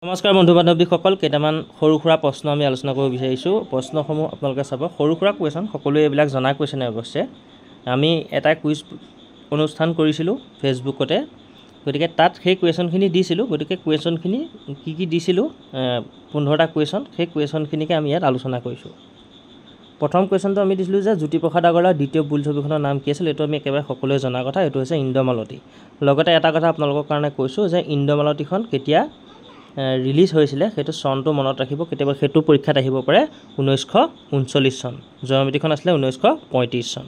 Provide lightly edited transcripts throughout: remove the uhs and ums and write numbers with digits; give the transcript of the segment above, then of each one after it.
নমস্কাৰ বন্ধু বান্ধৱীসকল, কেইটামান সৰু সুৰা প্ৰশ্ন আমি আলোচনা কৰিব বিচাৰিছোঁ। প্ৰশ্নসমূহ আপোনালোকে চাব। সৰু সুৰা কুৱেশ্যন, সকলোৱে এইবিলাক জনা কুৱেশ্যনে অৱশ্যে। আমি এটা কুইজ অনুষ্ঠান কৰিছিলোঁ ফেচবুকতে, গতিকে তাত সেই কুৱেশ্যনখিনি দিছিলোঁ। গতিকে কুৱেশ্যনখিনি কি দিছিলোঁ, 15টা কুৱেশ্যন, সেই কুৱেশ্যনখিনিকে আমি ইয়াত আলোচনা কৰিছোঁ। প্ৰথম কুৱেশ্যনটো আমি দিছিলোঁ যে জ্যোতিপ্ৰসাদ আগৰৱালাৰ দ্বিতীয় বোলছবিখনৰ নাম কি আছিল। এইটো আমি একেবাৰে সকলোৱে জনা কথা, এইটো হৈছে ইন্দ্ৰমালতী। লগতে এটা কথা আপোনালোকৰ কাৰণে কৈছোঁ যে ইন্দ্ৰমালতীখন কেতিয়া ৰিলিজ হৈছিলে সেইটো চনটো মনত ৰাখিব, কেতিয়াবা সেইটো পৰীক্ষাত আহিব পাৰে। 1939 চন। জয়মতীখন আছিলে 1935 চন।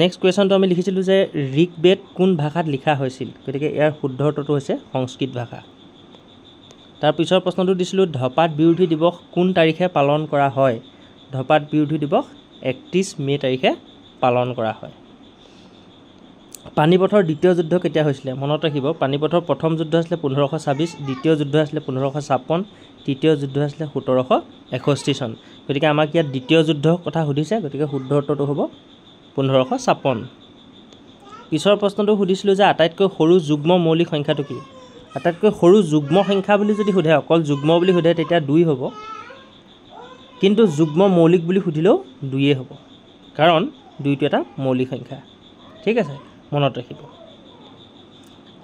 নেক্সট কুৱেশ্যনটো আমি লিখিছিলোঁ যে ঋগ্বেদ কোন ভাষাত লিখা হৈছিল। গতিকে ইয়াৰ শুদ্ধ উত্তৰটো হৈছে সংস্কৃত ভাষা। তাৰ পিছৰ প্ৰশ্নটো দিছিলোঁ ধপাত বিৰোধী দিৱস কোন তাৰিখে পালন কৰা হয়। ধপাত বিৰোধী দিৱস 31 মে' তাৰিখে পালন কৰা হয়। পানিপথৰ দ্বিতীয় যুদ্ধ কেতিয়া হৈছিলে মনত ৰাখিব। পানিপথৰ প্ৰথম যুদ্ধ আছিলে 1526, দ্বিতীয় যুদ্ধ আছিলে 1556, তৃতীয় যুদ্ধ আছিলে 1761 চন। গতিকে আমাক ইয়াত দ্বিতীয় যুদ্ধৰ কথা সুধিছে, গতিকে শুদ্ধ উত্তৰটো হ'ব 1556। পিছৰ প্ৰশ্নটো সুধিছিলোঁ যে আটাইতকৈ সৰু যুগ্ম মৌলিক সংখ্যাটো কি। আটাইতকৈ সৰু যুগ্ম সংখ্যা বুলি যদি সোধে, অকল যুগ্ম বুলি সোধে তেতিয়া 2 হ'ব, কিন্তু যুগ্ম মৌলিক বুলি সুধিলেও 2 হ'ব, কাৰণ 2টো এটা মৌলিক সংখ্যা। ঠিক আছে, মনত ৰাখিব।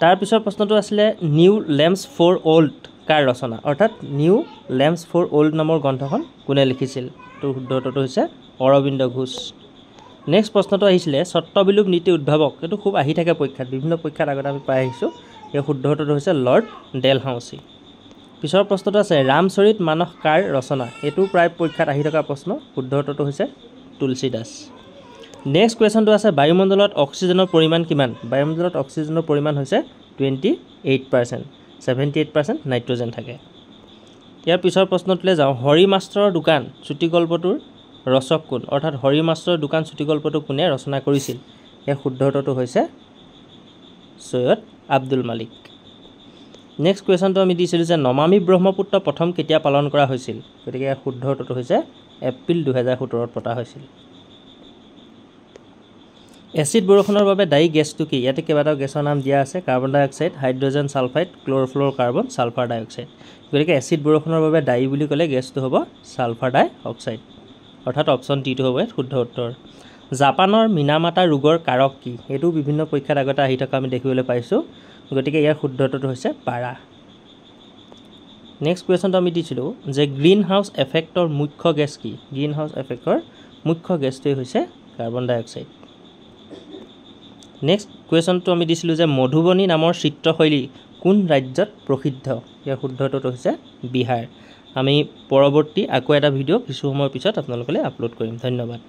তাৰপিছৰ প্ৰশ্নটো আছিলে নিউ লেম্পছ ফৰ অল্ড কাৰ ৰচনা, অৰ্থাৎ নিউ লেম্পছ ফৰ অল্ড নামৰ গ্ৰন্থখন কোনে লিখিছিল। তোৰ শুদ্ধ উত্তৰটো হৈছে অৰবিন্দ ঘোষ। নেক্সট প্ৰশ্নটো আহিছিলে স্বত্ববিলোপ নীতি উদ্ভাৱক, এইটো খুব আহি থাকে পৰীক্ষাত, বিভিন্ন পৰীক্ষাত আগতে আমি পাই আহিছোঁ। এই শুদ্ধ উত্তৰটো হৈছে লৰ্ড ডেলহাউচি। পিছৰ প্ৰশ্নটো আছে ৰামচৰিত মানস কাৰ ৰচনা, এইটো প্ৰায় পৰীক্ষাত আহি থকা প্ৰশ্ন। শুদ্ধ উত্তৰটো হৈছে তুলসী দাস। নেক্সট কুৱেশ্যনটো আছে বায়ুমণ্ডলত অক্সিজেনৰ পৰিমাণ কিমান। বায়ুমণ্ডলত অক্সিজেনৰ পৰিমাণ হৈছে 28%, 78% নাইট্ৰজেন থাকে। ইয়াৰ পিছৰ প্ৰশ্নটোলৈ যাওঁ। হৰি মাষ্টৰৰ দোকান চুটিগল্পটোৰ ৰচক কোন, অৰ্থাৎ হৰি মাষ্টৰৰ দোকান চুটিগল্পটো কোনে ৰচনা কৰিছিল। ইয়াৰ শুদ্ধ উত্তৰটো হৈছে সৈয়দ আব্দুল মালিক। নেক্সট কুৱেশ্যনটো আমি দিছিলোঁ যে নমামি ব্ৰহ্মপুত্ৰ প্ৰথম কেতিয়া পালন কৰা হৈছিল। গতিকে ইয়াৰ শুদ্ধ উত্তৰটো হৈছে এপ্ৰিল 2017 পতা হৈছিল। এচিড বৰষুণৰ বাবে দায়ী গেছটো কি। ইয়াতে কেইবাটাও গেছৰ নাম দিয়া আছে, carbon dioxide, hydrogen sulphide, chlorofluorocarbon, sulphur dioxide. গতিকে এচিড বৰষুণৰ বাবে দায়ী বুলি ক'লে গেছটো হ'ব ছালফাৰ ডাই অক্সাইড, অৰ্থাৎ অপশ্যন টিটো হ'ব ইয়াত শুদ্ধ উত্তৰ। জাপানৰ মিনামাটা ৰোগৰ কাৰক কি, এইটো বিভিন্ন পৰীক্ষাত আগতে আহি থকা আমি দেখিবলৈ পাইছোঁ। গতিকে ইয়াৰ শুদ্ধ উত্তৰটো হৈছে পাৰা। নেক্সট কুৱেশ্যনটো আমি দিছিলোঁ যে গ্ৰীণ হাউচ এফেক্টৰ মুখ্য গেছ কি। গ্ৰীণ হাউচ এফেক্টৰ মুখ্য গেছটোৱেই হৈছে কাৰ্বন ডাই অক্সাইড। নেক্সট কুৱেশ্যনটো আমি দিছিলোঁ যে মধুবনী নামৰ চিত্ৰশৈলী কোন ৰাজ্যত প্ৰসিদ্ধ। ইয়াৰ শুদ্ধ উত্তৰটো হৈছে বিহাৰ। আমি পৰৱৰ্তী আকৌ এটা ভিডিঅ' কিছু সময়ৰ পিছত আপোনালোকলৈ আপলোড কৰিম। ধন্যবাদ।